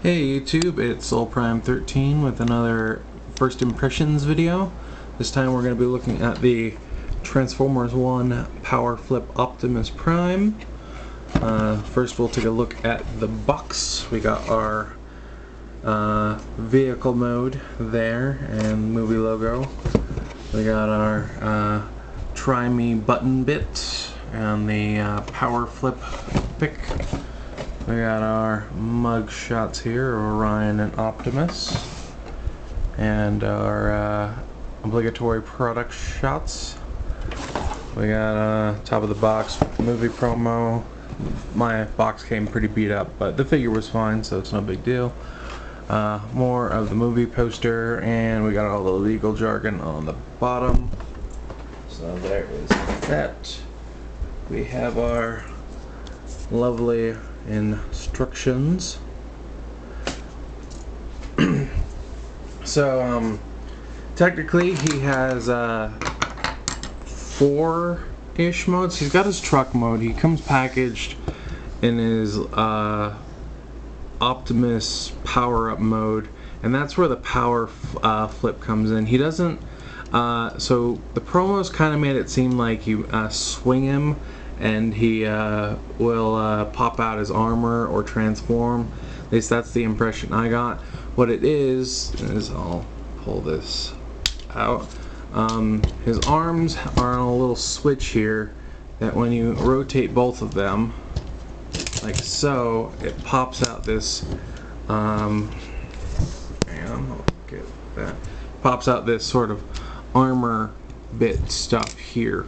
Hey YouTube, it's SoulPrime13 with another first impressions video. This time we're going to be looking at the Transformers 1 Power Flip Optimus Prime. First we'll take a look at the box. We got our vehicle mode there and movie logo. We got our Try Me button bit and the Power Flip pick. We got our mug shots here, Orion and Optimus, and our obligatory product shots. We got top of the box movie promo. My box came pretty beat up, but the figure was fine, so it's no big deal. More of the movie poster, and we got all the legal jargon on the bottom. So there is that. We have our lovely instructions. So technically he has 4-ish modes. He's got his truck mode. He comes packaged in his Optimus power-up mode, and that's where the power flip comes in. He doesn't so the promos kind of made it seem like you swing him and he will pop out his armor or transform. At least that's the impression I got. What it is I'll pull this out. His arms are on a little switch here that when you rotate both of them, like so, it pops out this. Hang on, I'll get that. Pops out this sort of armor bit stuff here.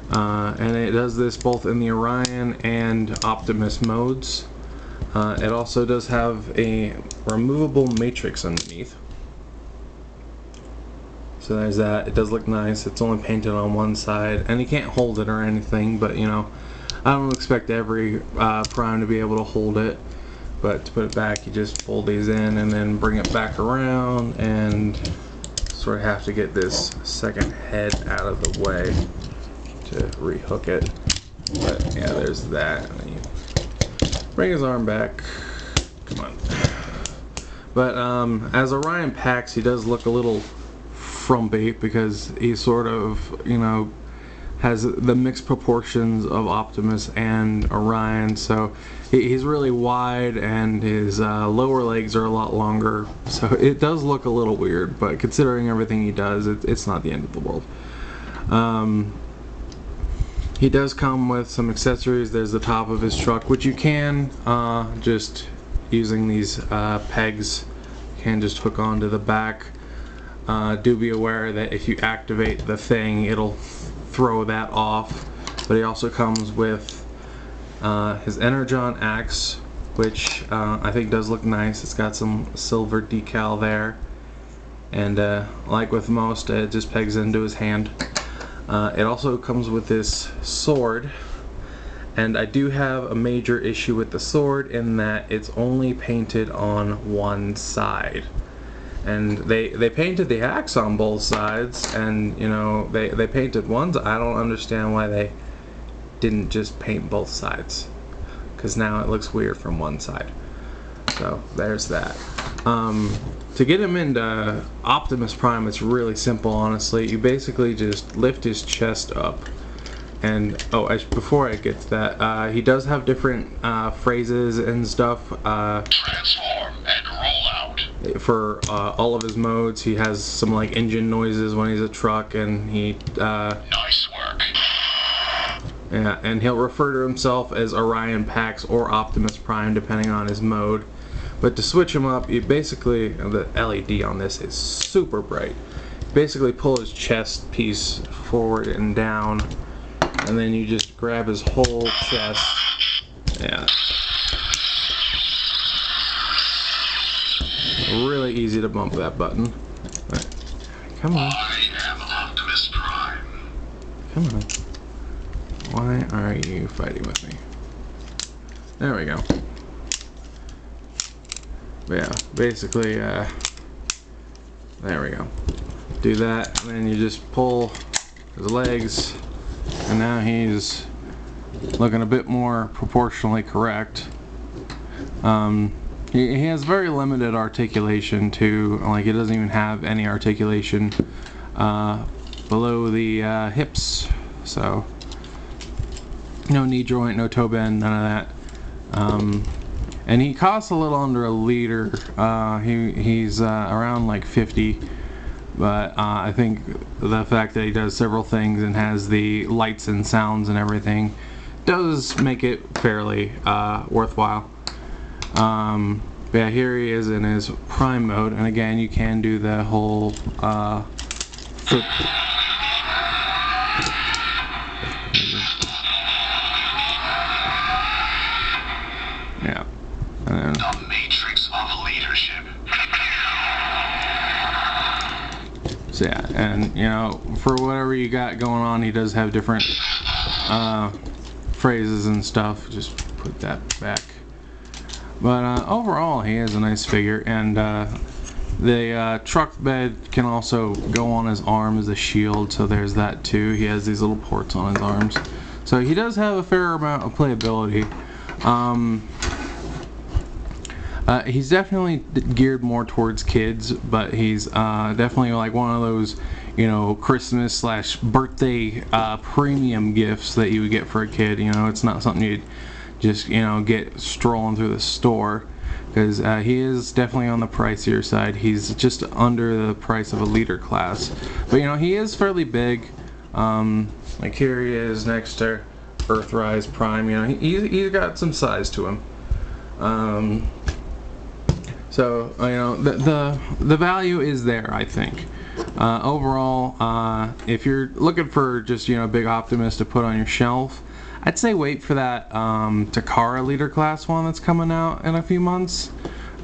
And it does this both in the Orion and Optimus modes. It also does have a removable matrix underneath. So there's that. It does look nice. It's only painted on one side, and you can't hold it or anything, but you know, I don't expect every Prime to be able to hold it. But to put it back, you just fold these in and then bring it back around, and sort of have to get this second head out of the way to rehook it. But yeah, there's that. And then you bring his arm back. Come on. But as Orion packs, he does look a little frumpy because he sort of, you know, has the mixed proportions of Optimus and Orion. So he's really wide, and his lower legs are a lot longer. So it does look a little weird, but considering everything he does, it's not the end of the world. He does come with some accessories. There's the top of his truck, which you can just using these pegs, you can just hook onto the back. Do be aware that if you activate the thing, it'll throw that off. But he also comes with his Energon axe, which I think does look nice. It's got some silver decal there, and like with most, it just pegs into his hand. It also comes with this sword, and I do have a major issue with the sword in that it's only painted on one side. And they painted the axe on both sides, and you know, they painted one. I don't understand why they didn't just paint both sides, because now it looks weird from one side. So there's that. To get him into Optimus Prime, it's really simple, honestly. You basically just lift his chest up, and before I get to that, he does have different phrases and stuff. Transform and roll out. For all of his modes, he has some like engine noises when he's a truck, and he Nice work. yeah, and he'll refer to himself as Orion Pax or Optimus Prime depending on his mode. But to switch him up, you basically, the LED on this is super bright. Basically pull his chest piece forward and down, and then you just grab his whole chest. Yeah. Really easy to bump that button. But, come on. I am Optimus Prime. Come on. Why are you fighting with me? There we go. But yeah, basically, there we go. Do that, and then you just pull his legs, and now he's looking a bit more proportionally correct. He has very limited articulation too. Like, he doesn't even have any articulation below the hips. So no knee joint, no toe bend, none of that. And he costs a little under $1. He's around like 50. But I think the fact that he does several things and has the lights and sounds and everything does make it fairly worthwhile. But yeah, here he is in his prime mode, and again, you can do the whole flip. Yeah. The matrix of leadership. So yeah, and you know, for whatever you got going on, he does have different phrases and stuff. Just put that back. But overall, he has a nice figure, and the truck bed can also go on his arm as a shield, so there's that too. He has these little ports on his arms. So he does have a fair amount of playability. He's definitely geared more towards kids, but he's definitely like one of those, you know, Christmas / birthday premium gifts that you would get for a kid. You know, it's not something you'd just, you know, get strolling through the store, because he is definitely on the pricier side. He's just under the price of a leader class, but you know, he is fairly big. Like here he is next to Earthrise Prime. You know, he's got some size to him. So you know, the value is there, I think. Overall, if you're looking for just, you know, a big Optimus to put on your shelf, I'd say wait for that Takara Leader Class one that's coming out in a few months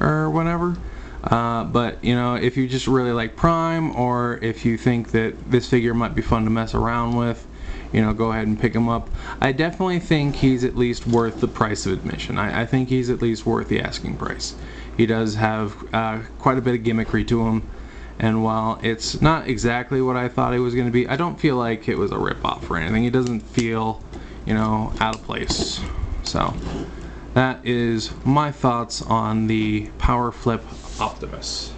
or whenever. But you know, if you just really like Prime, or if you think that this figure might be fun to mess around with, you know, go ahead and pick him up. I definitely think he's at least worth the price of admission. I think he's at least worth the asking price. He does have quite a bit of gimmickry to him, and while it's not exactly what I thought it was going to be, I don't feel like it was a rip-off or anything. It doesn't feel, you know, out of place. So that is my thoughts on the Power Flip Optimus.